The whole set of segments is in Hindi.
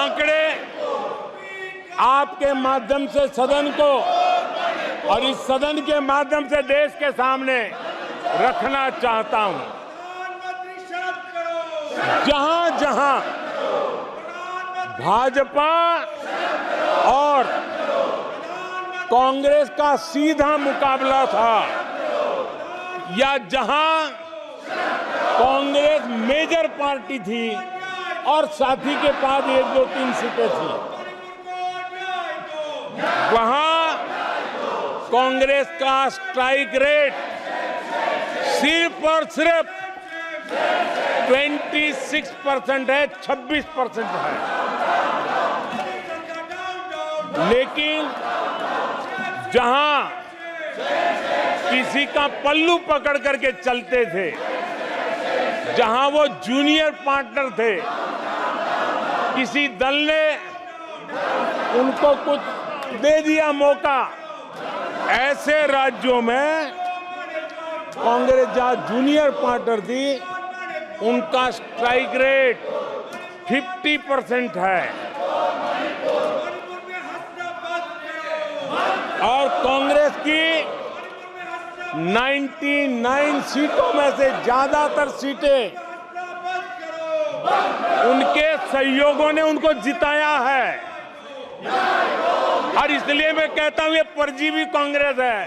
आंकड़े आपके माध्यम से सदन को और इस सदन के माध्यम से देश के सामने रखना चाहता हूं। जहां जहां भाजपा और कांग्रेस का सीधा मुकाबला था या जहां कांग्रेस मेजर पार्टी थी और साथी के पास 1, 2, 3 सीटें थी, वहां कांग्रेस का स्ट्राइक रेट सिर्फ और सिर्फ 26% है, 26% है। लेकिन जहां किसी का पल्लू पकड़ करके चलते थे, जहां वो जूनियर पार्टनर थे, किसी दल ने उनको कुछ दे दिया मौका, ऐसे राज्यों में कांग्रेस जहां जूनियर पार्टनर थी, उनका स्ट्राइक रेट 50% है और कांग्रेस की 99 सीटों में से ज्यादातर सीटें उनके सहयोगियों ने उनको जिताया है। और इसलिए मैं कहता हूं ये परजीवी कांग्रेस है।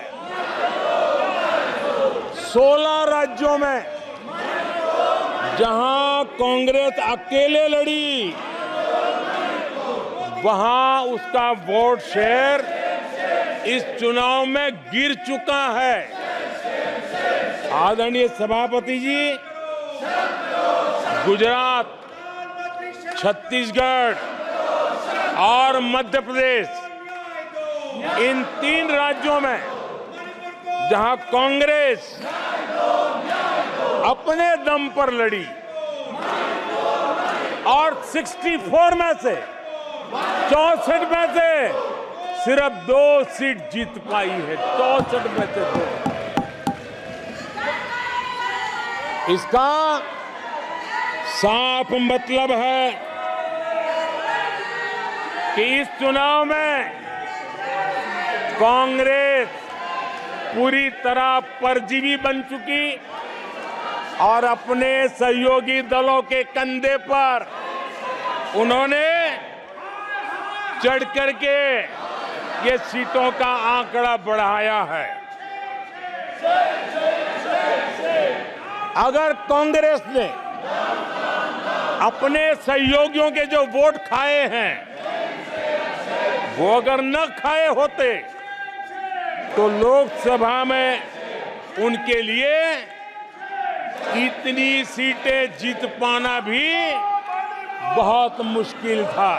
16 राज्यों में जहां कांग्रेस अकेले लड़ी, वहां उसका वोट शेयर इस चुनाव में गिर चुका है। आदरणीय सभापति जी, गुजरात, छत्तीसगढ़ और मध्य प्रदेश, इन 3 राज्यों में जहां कांग्रेस अपने दम पर लड़ी और 64 में से 64 में से सिर्फ 2 सीट जीत पाई है, 64 में से 2। इसका साफ मतलब है कि इस चुनाव में कांग्रेस पूरी तरह परजीवी बन चुकी और अपने सहयोगी दलों के कंधे पर उन्होंने चढ़ करके ये सीटों का आंकड़ा बढ़ाया है। अगर कांग्रेस ने अपने सहयोगियों के जो वोट खाए हैं, वो अगर न खाए होते तो लोकसभा में उनके लिए इतनी सीटें जीत पाना भी बहुत मुश्किल था।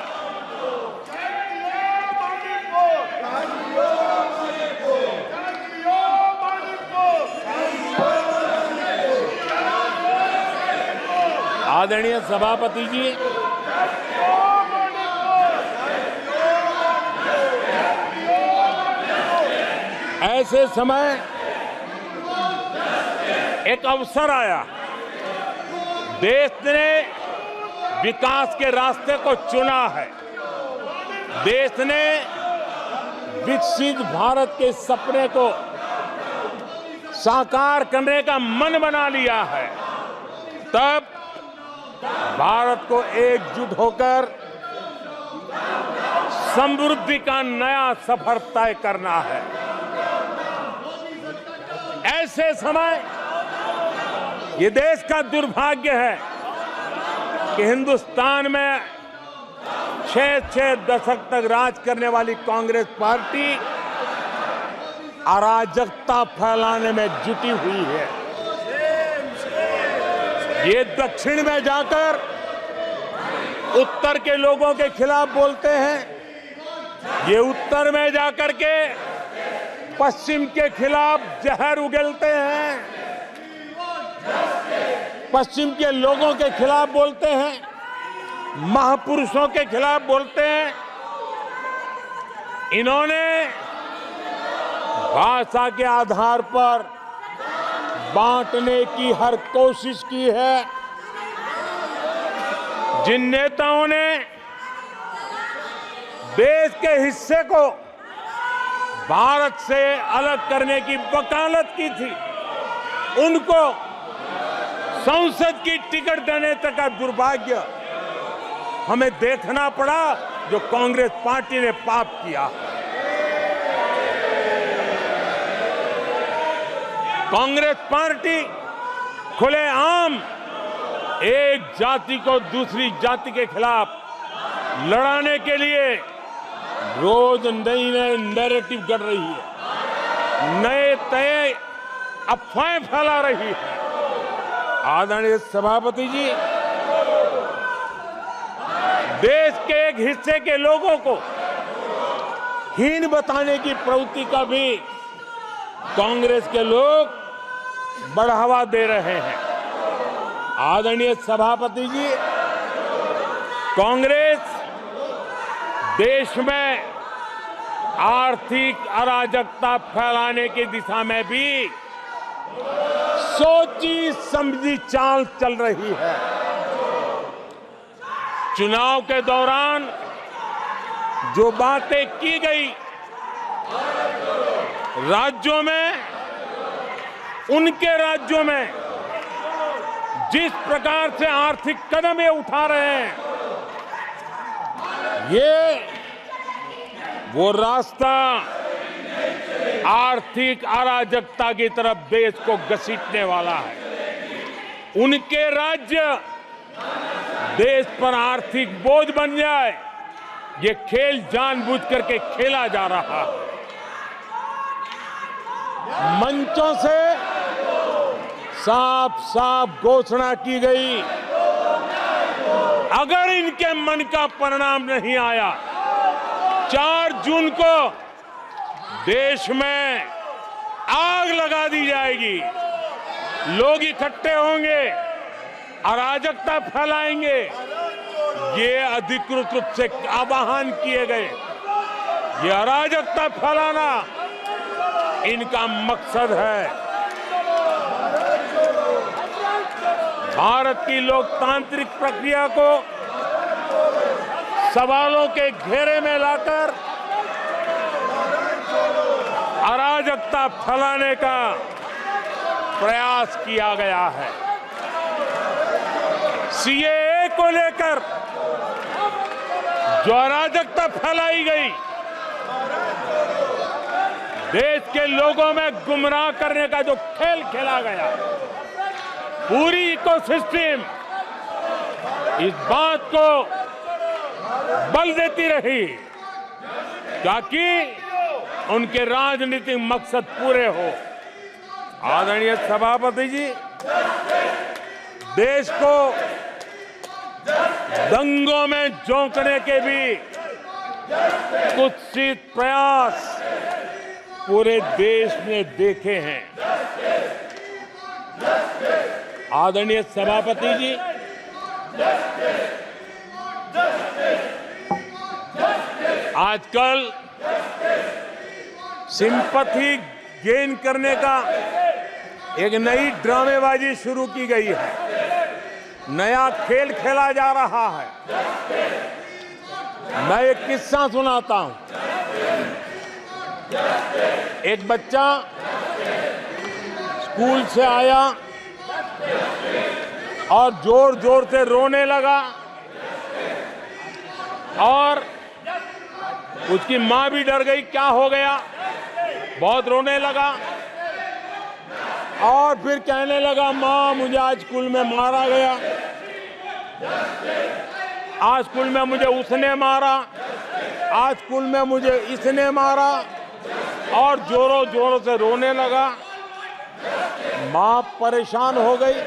आदरणीय सभापति जी, ऐसे समय एक अवसर आया, देश ने विकास के रास्ते को चुना है, देश ने विकसित भारत के सपने को साकार करने का मन बना लिया है। तब भारत को एकजुट होकर समृद्धि का नया सफर तय करना है। ऐसे समय ये देश का दुर्भाग्य है कि हिंदुस्तान में 6 दशक तक राज करने वाली कांग्रेस पार्टी अराजकता फैलाने में जुटी हुई है। ये दक्षिण में जाकर उत्तर के लोगों के खिलाफ बोलते हैं, ये उत्तर में जाकर के पश्चिम के खिलाफ जहर उगलते हैं, पश्चिम के लोगों के खिलाफ बोलते हैं, महापुरुषों के खिलाफ बोलते हैं। इन्होंने भाषा के आधार पर बांटने की हर कोशिश की है। जिन नेताओं ने देश के हिस्से को भारत से अलग करने की वकालत की थी, उनको संसद की टिकट देने तक का दुर्भाग्य हमें देखना पड़ा, जो कांग्रेस पार्टी ने पाप किया। कांग्रेस पार्टी खुलेआम एक जाति को दूसरी जाति के खिलाफ लड़ाने के लिए रोज नई नैरेटिव कर रही है, नए तय अफवाहें फैला रही है। आदरणीय सभापति जी, देश के एक हिस्से के लोगों को हीन बताने की प्रवृत्ति का भी कांग्रेस के लोग बढ़ावा दे रहे हैं। आदरणीय सभापति जी, कांग्रेस देश में आर्थिक अराजकता फैलाने की दिशा में भी सोची समझी चाल चल रही है। चुनाव के दौरान जो बातें की गई, राज्यों में, उनके राज्यों में जिस प्रकार से आर्थिक कदम ये उठा रहे हैं, ये वो रास्ता आर्थिक अराजकता की तरफ देश को घसीटने वाला है। उनके राज्य देश पर आर्थिक बोझ बन जाए, ये खेल जानबूझ करके खेला जा रहा है। मंचों से साफ साफ घोषणा की गई, अगर इनके मन का परिणाम नहीं आया, 4 जून को देश में आग लगा दी जाएगी, लोग इकट्ठे होंगे, अराजकता फैलाएंगे। ये अधिकृत रूप से आह्वान किए गए, ये अराजकता फैलाना इनका मकसद है। भारत की लोकतांत्रिक प्रक्रिया को सवालों के घेरे में लाकर अराजकता फैलाने का प्रयास किया गया है। सीएए को लेकर जो अराजकता फैलाई गई, देश के लोगों में गुमराह करने का जो खेल खेला गया, पूरी इकोसिस्टम इस बात को बल देती रही ताकि उनके राजनीतिक मकसद पूरे हो। आदरणीय सभापति जी, देश को दंगों में झोंकने के भी कुत्सित प्रयास पूरे देश ने देखे हैं। आदरणीय सभापति जी, आजकल सिंपैथी गेन करने का एक नई ड्रामेबाजी शुरू की गई है, नया खेल खेला जा रहा है। मैं एक किस्सा सुनाता हूं। एक बच्चा स्कूल से आया और जोर जोर से रोने लगा और उसकी मां भी डर गई, क्या हो गया, बहुत रोने लगा और फिर कहने लगा, मां मुझे आज स्कूल में मारा गया, आज स्कूल में मुझे उसने मारा, आज स्कूल में मुझे इसने मारा, और जोरों जोरों से रोने लगा। मां परेशान हो गई।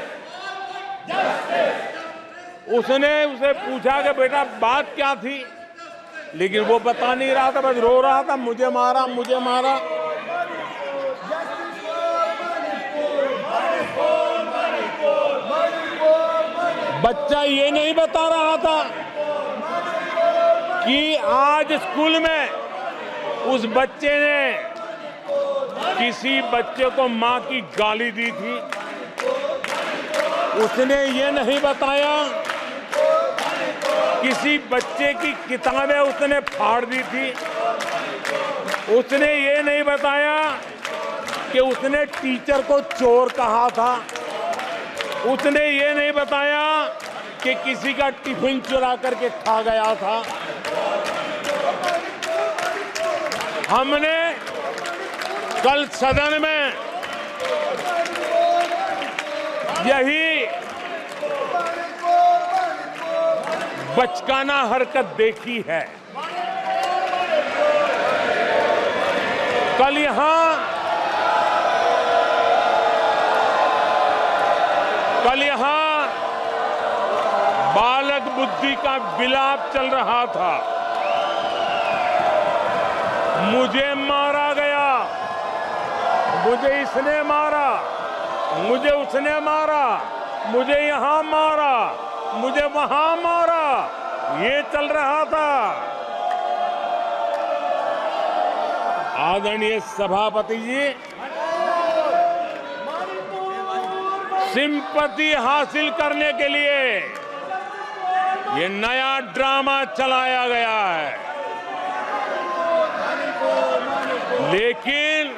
उसने उसे पूछा कि बेटा बात क्या थी, लेकिन वो बता नहीं रहा था, बस रो रहा था, मुझे मारा, मुझे मारा। बच्चा ये नहीं बता रहा था कि आज स्कूल में उस बच्चे ने किसी बच्चे को मां की गाली दी थी। उसने ये नहीं बताया किसी बच्चे की किताबें उसने फाड़ दी थी। उसने ये नहीं बताया कि उसने टीचर को चोर कहा था। उसने ये नहीं बताया कि किसी का टिफिन चुरा करके खा गया था। हमने कल सदन में यही बचकाना हरकत देखी है। कल यहां बालक बुद्धि का विलाप चल रहा था। मुझे मारा गया, मुझे इसने मारा, मुझे उसने मारा, मुझे यहां मारा, मुझे वहां मारा, ये चल रहा था। आदरणीय सभापति जी, सिंपैथी हासिल करने के लिए ये नया ड्रामा चलाया गया है। लेकिन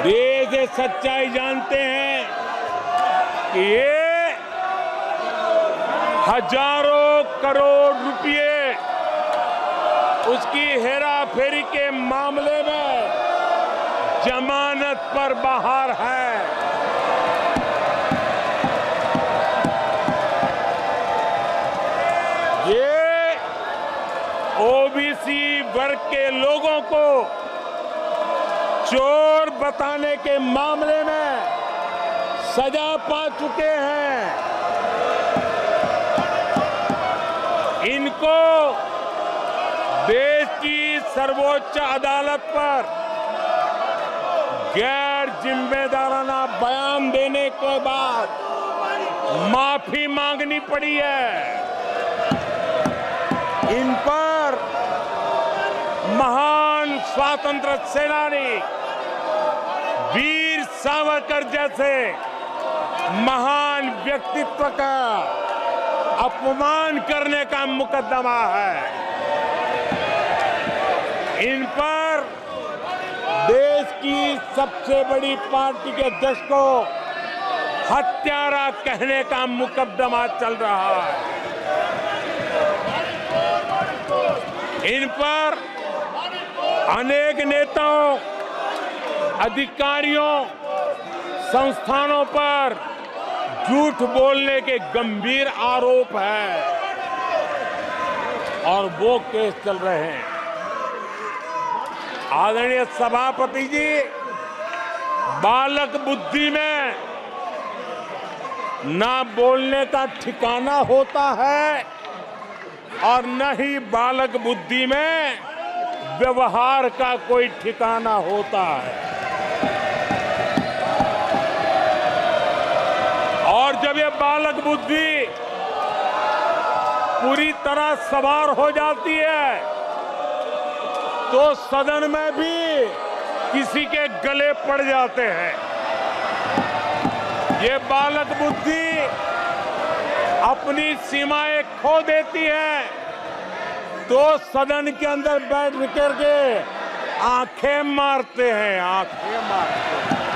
देश ये सच्चाई जानते हैं कि ये हजारों करोड़ रुपए उसकी हेराफेरी के मामले में जमानत पर बाहर है। ये ओबीसी वर्ग के लोगों को चोर बताने के मामले में सजा पा चुके हैं। इनको देश की सर्वोच्च अदालत पर गैर जिम्मेदाराना बयान देने के बाद माफी मांगनी पड़ी है। इन पर महान स्वातंत्र सेनानी वीर सावरकर जैसे महान व्यक्तित्व का अपमान करने का मुकदमा है। इन पर देश की सबसे बड़ी पार्टी के अध्यक्ष को हत्यारा कहने का मुकदमा चल रहा है। इन पर अनेक नेताओं, अधिकारियों, संस्थानों पर झूठ बोलने के गंभीर आरोप हैं और वो केस चल रहे हैं। आदरणीय सभापति जी, बालक बुद्धि में ना बोलने का ठिकाना होता है और न ही बालक बुद्धि में व्यवहार का कोई ठिकाना होता है। और जब ये बालक बुद्धि पूरी तरह सवार हो जाती है तो सदन में भी किसी के गले पड़ जाते हैं। ये बालक बुद्धि अपनी सीमाएं खो देती है तो सदन के अंदर बैठ करके आंखें मारते हैं, आंखें मारते हैं।